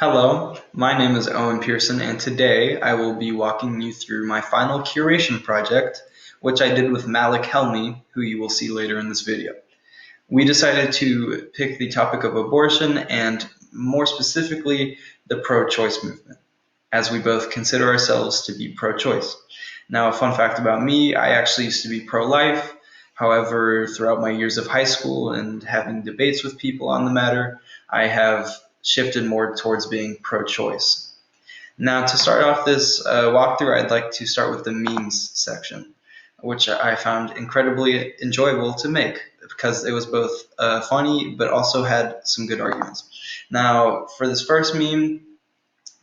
Hello, my name is Owen Pearson, and today I will be walking you through my final curation project, which I did with Malak, who you will see later in this video. We decided to pick the topic of abortion and, more specifically, the pro-choice movement, as we both consider ourselves to be pro-choice. Now, a fun fact about me, I actually used to be pro-life. However, throughout my years of high school and having debates with people on the matter, I have shifted more towards being pro-choice. Now, to start off this walkthrough, I'd like to start with the memes section, which I found incredibly enjoyable to make because it was both funny but also had some good arguments. Now, for this first meme,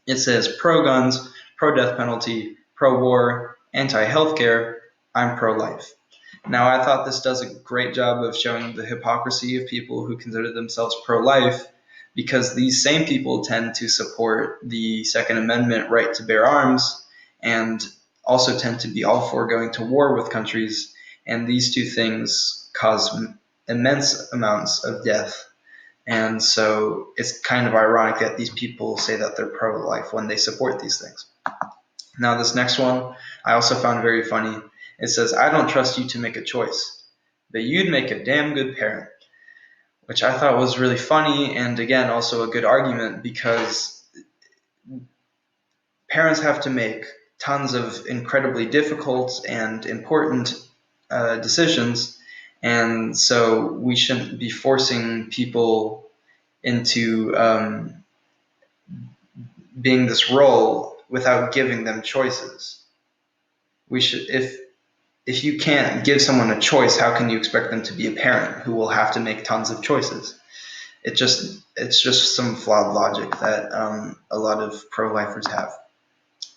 it says pro guns, pro death penalty, pro war, anti healthcare, I'm pro life. Now, I thought this does a great job of showing the hypocrisy of people who consider themselves pro life because these same people tend to support the Second Amendment right to bear arms and also tend to be all for going to war with countries. And these two things cause immense amounts of death, and so it's kind of ironic that these people say that they're pro-life when they support these things. Now, this next one I also found very funny. It says, I don't trust you to make a choice, but you'd make a damn good parent, which I thought was really funny and, again, also a good argument because parents have to make tons of incredibly difficult and important decisions, and so we shouldn't be forcing people into being this role without giving them choices. We should, if you can't give someone a choice, how can you expect them to be a parent who will have to make tons of choices? It's just some flawed logic that a lot of pro-lifers have.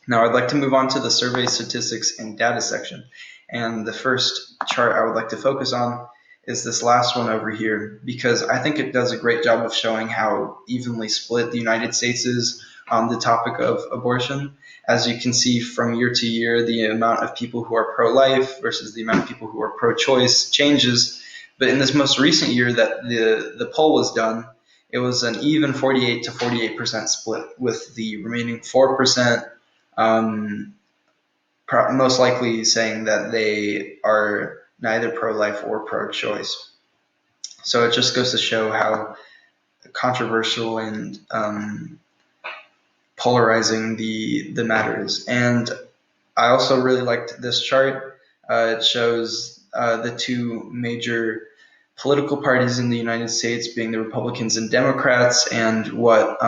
Now, I'd like to move on to the survey statistics and data section, and the first chart I would like to focus on is this last one over here, because I think it does a great job of showing how evenly split the United States is on the topic of abortion. As you can see from year to year, the amount of people who are pro-life versus the amount of people who are pro-choice changes. But in this most recent year that the poll was done, it was an even 48 to 48% split, with the remaining 4% most likely saying that they are neither pro-life or pro-choice. So it just goes to show how controversial and polarizing the matter is. And I also really liked this chart. It shows the two major political parties in the United States being the Republicans and Democrats, and what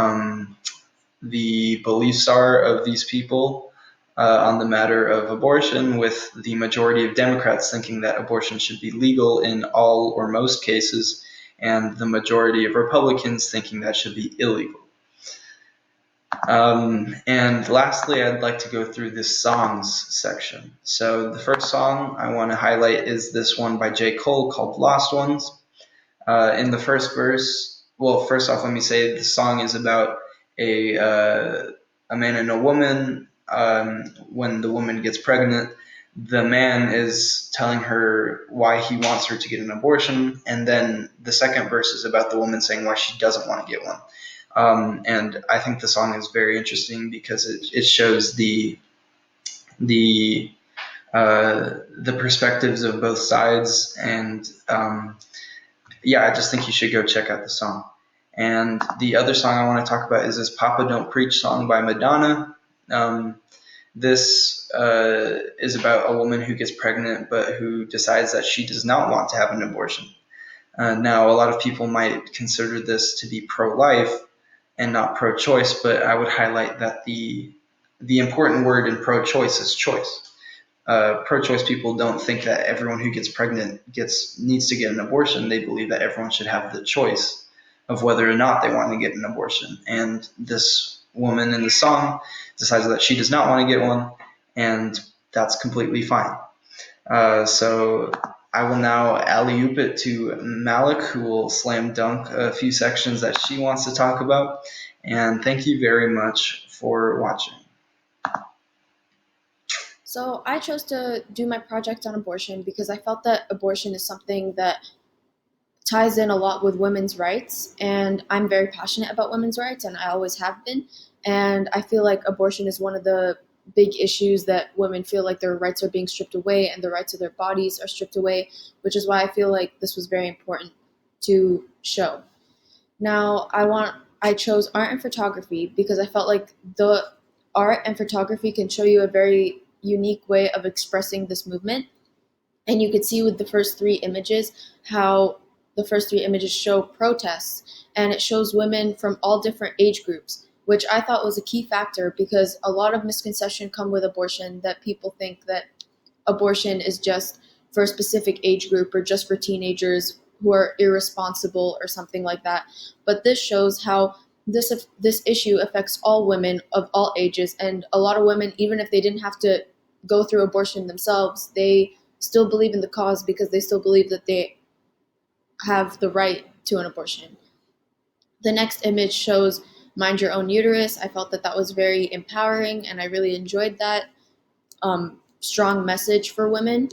the beliefs are of these people on the matter of abortion, with the majority of Democrats thinking that abortion should be legal in all or most cases, and the majority of Republicans thinking that should be illegal. And lastly, I'd like to go through this songs section. So the first song I want to highlight is this one by J. Cole called Lost Ones. In the first verse, well, first off, let me say the song is about a man and a woman. When the woman gets pregnant, the man is telling her why he wants her to get an abortion, and then the second verse is about the woman saying why she doesn't want to get one. And I think the song is very interesting because it shows the perspectives of both sides, and yeah, I just think you should go check out the song. And the other song I want to talk about is this Papa Don't Preach song by Madonna. This is about a woman who gets pregnant but who decides that she does not want to have an abortion. Now, a lot of people might consider this to be pro-life and not pro-choice, but I would highlight that the important word in pro-choice is choice. Pro-choice people don't think that everyone who gets pregnant needs to get an abortion. They believe that everyone should have the choice of whether or not they want to get an abortion. And this woman in the song decides that she does not want to get one, and that's completely fine. So I will now alley-oop it to Malak, who will slam dunk a few sections that she wants to talk about. And thank you very much for watching. So I chose to do my project on abortion because I felt that abortion is something that ties in a lot with women's rights, and I'm very passionate about women's rights, and I always have been. And I feel like abortion is one of the big issues that women feel like their rights are being stripped away and the rights of their bodies are stripped away, which is why I feel like this was very important to show. Now, I chose art and photography because I felt like the art and photography can show you a very unique way of expressing this movement. And you could see with the first three images how the first three images show protests, and it shows women from all different age groups, which I thought was a key factor because a lot of misconceptions come with abortion, that people think that abortion is just for a specific age group or just for teenagers who are irresponsible or something like that. But this shows how this issue affects all women of all ages, and a lot of women, even if they didn't have to go through abortion themselves, they still believe in the cause because they still believe that they have the right to an abortion. The next image shows Mind Your Own Uterus. I felt that that was very empowering, and I really enjoyed that strong message for women.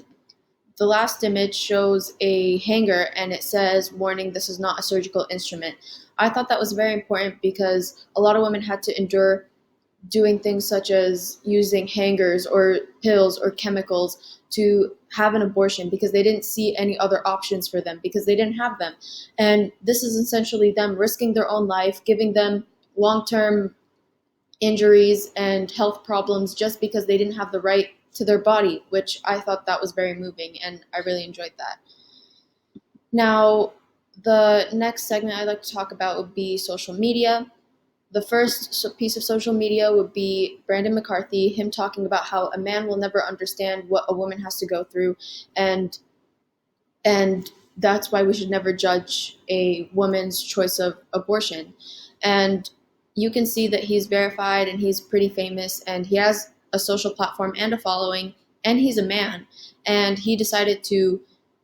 The last image shows a hanger, and it says, "Warning, this is not a surgical instrument." I thought that was very important because a lot of women had to endure doing things such as using hangers or pills or chemicals to have an abortion because they didn't see any other options for them because they didn't have them. And this is essentially them risking their own life, giving them long-term injuries and health problems just because they didn't have the right to their body, which I thought that was very moving, and I really enjoyed that. Now, the next segment I'd like to talk about would be social media. The first piece of social media would be Brandon McCarthy, him talking about how a man will never understand what a woman has to go through, and that's why we should never judge a woman's choice of abortion. And you can see that he's verified and he's pretty famous and he has a social platform and a following, and he's a man. And he decided to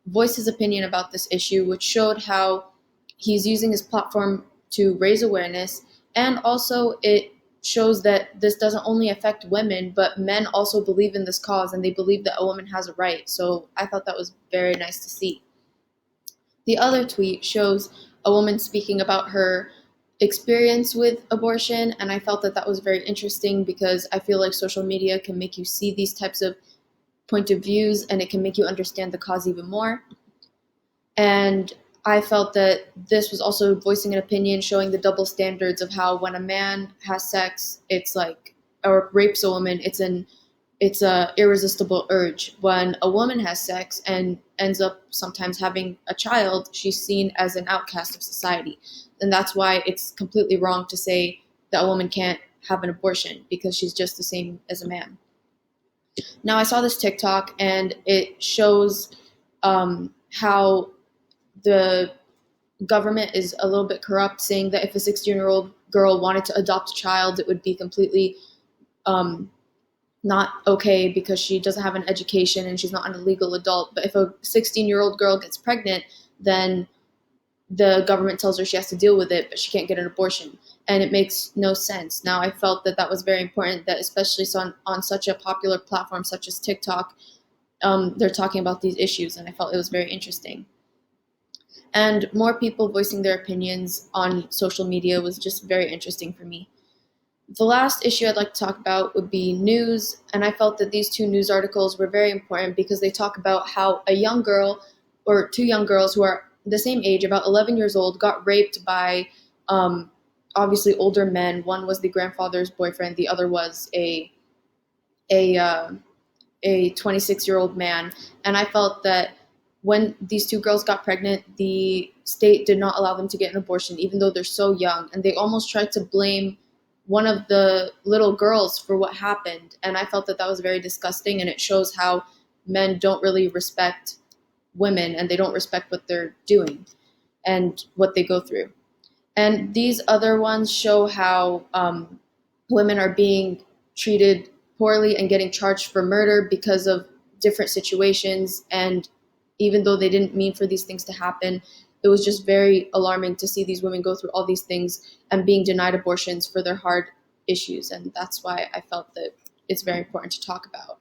voice his opinion about this issue, which showed how he's using his platform to raise awareness. And also it shows that this doesn't only affect women, but men also believe in this cause and they believe that a woman has a right. So I thought that was very nice to see. The other tweet shows a woman speaking about her experience with abortion, and I felt that that was very interesting because I feel like social media can make you see these types of point of views and it can make you understand the cause even more. And I felt that this was also voicing an opinion, showing the double standards of how when a man has sex, it's like, or rapes a woman, it's a irresistible urge. When a woman has sex and ends up sometimes having a child, she's seen as an outcast of society. And that's why it's completely wrong to say that a woman can't have an abortion because she's just the same as a man. Now, I saw this TikTok and it shows how the government is a little bit corrupt, saying that if a 16-year-old girl wanted to adopt a child, it would be completely not okay because she doesn't have an education and she's not an legal adult. But if a 16-year-old girl gets pregnant, then the government tells her she has to deal with it, but she can't get an abortion. And it makes no sense. Now, I felt that that was very important, that especially on such a popular platform such as TikTok, they're talking about these issues, and I felt it was very interesting. And more people voicing their opinions on social media was just very interesting for me. The last issue I'd like to talk about would be news, and I felt that these two news articles were very important because they talk about how a young girl, or two young girls who are the same age, about 11 years old, got raped by obviously older men. One was the grandfather's boyfriend, the other was a 26-year-old man. And I felt that when these two girls got pregnant, the state did not allow them to get an abortion, even though they're so young. And they almost tried to blame one of the little girls for what happened. And I felt that that was very disgusting, and it shows how men don't really respect women and they don't respect what they're doing and what they go through. And these other ones show how women are being treated poorly and getting charged for murder because of different situations. And even though they didn't mean for these things to happen, it was just very alarming to see these women go through all these things and being denied abortions for their hard issues. And that's why I felt that it's very important to talk about.